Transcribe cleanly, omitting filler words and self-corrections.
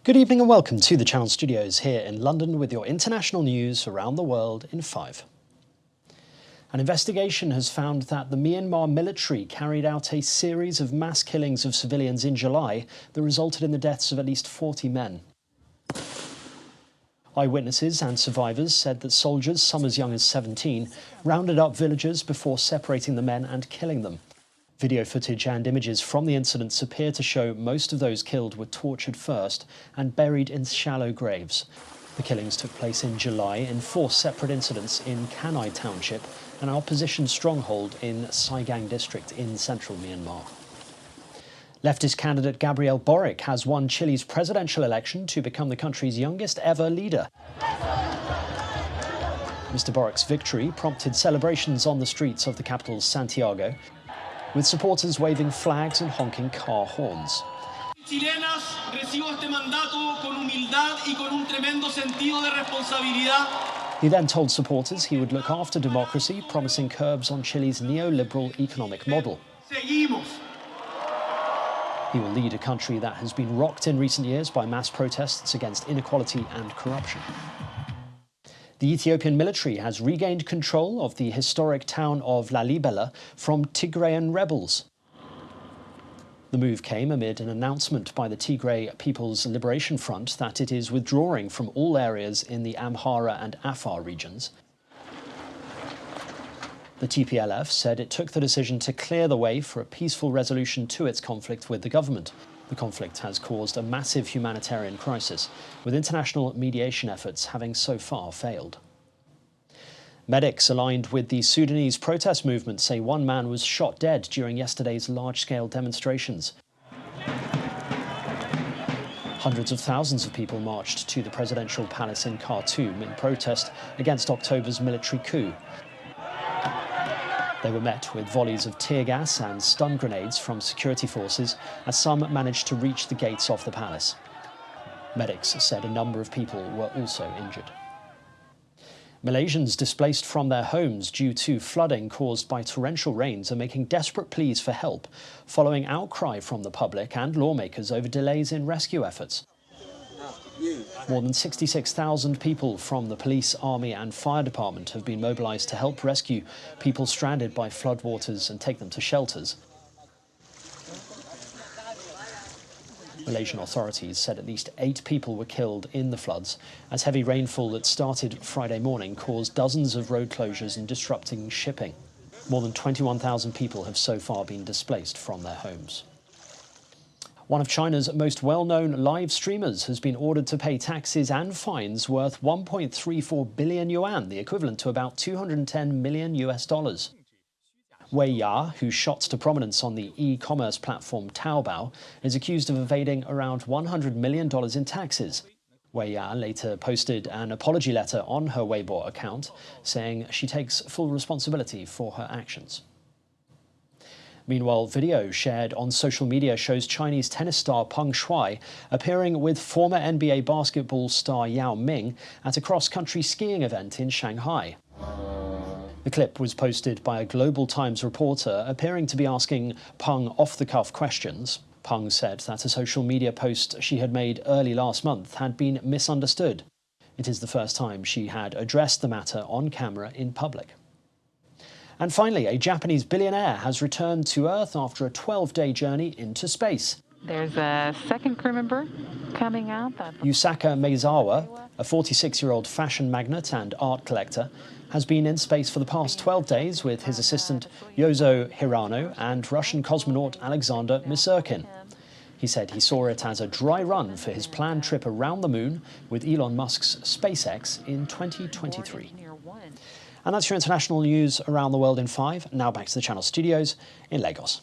Good evening and welcome to the Channel Studios here in London with your international news around the world in 5. An investigation has found that the Myanmar military carried out a series of mass killings of civilians in July that resulted in the deaths of at least 40 men. Eyewitnesses and survivors said that soldiers, some as young as 17, rounded up villagers before separating the men and killing them. Video footage and images from the incidents appear to show most of those killed were tortured first and buried in shallow graves. The killings took place in July in 4 separate incidents in Kanai Township, an opposition stronghold in Saigang district in central Myanmar. Leftist candidate Gabriel Boric has won Chile's presidential election to become the country's youngest ever leader. Mr. Boric's victory prompted celebrations on the streets of the capital Santiago, with supporters waving flags and honking car horns. He then told supporters he would look after democracy, promising curbs on Chile's neoliberal economic model. He will lead a country that has been rocked in recent years by mass protests against inequality and corruption. The Ethiopian military has regained control of the historic town of Lalibela from Tigrayan rebels. The move came amid an announcement by the Tigray People's Liberation Front that it is withdrawing from all areas in the Amhara and Afar regions. The TPLF said it took the decision to clear the way for a peaceful resolution to its conflict with the government. The conflict has caused a massive humanitarian crisis, with international mediation efforts having so far failed. Medics aligned with the Sudanese protest movement say one man was shot dead during yesterday's large-scale demonstrations. Hundreds of thousands of people marched to the presidential palace in Khartoum in protest against October's military coup. They were met with volleys of tear gas and stun grenades from security forces, as some managed to reach the gates of the palace. Medics said a number of people were also injured. Malaysians displaced from their homes due to flooding caused by torrential rains are making desperate pleas for help, following outcry from the public and lawmakers over delays in rescue efforts. More than 66,000 people from the police, army and fire department have been mobilised to help rescue people stranded by floodwaters and take them to shelters. Malaysian authorities said at least 8 people were killed in the floods, as heavy rainfall that started Friday morning caused dozens of road closures and disrupting shipping. More than 21,000 people have so far been displaced from their homes. One of China's most well-known live streamers has been ordered to pay taxes and fines worth 1.34 billion yuan, the equivalent to about $210 million. Wei Ya, who shot to prominence on the e-commerce platform Taobao, is accused of evading around $100 million in taxes. Wei Ya later posted an apology letter on her Weibo account, saying she takes full responsibility for her actions. Meanwhile, video shared on social media shows Chinese tennis star Peng SHUAI appearing with former NBA basketball star Yao Ming at a cross-country skiing event in Shanghai. The clip was posted by a Global Times reporter appearing to be asking Peng off-the-cuff questions. Peng said that a social media post she had made early last month had been misunderstood. It is the first time she had addressed the matter on camera in public. And finally, a Japanese billionaire has returned to Earth after a 12-day journey into space. There's a second crew member coming out. Yusaka Maezawa, a 46-year-old fashion magnate and art collector, has been in space for the past 12 days with his assistant Yozo Hirano and Russian cosmonaut Alexander Misurkin. He said he saw it as a dry run for his planned trip around the moon with Elon Musk's SpaceX in 2023. And that's your international news around the world in 5. Now back to the Channel Studios in Lagos.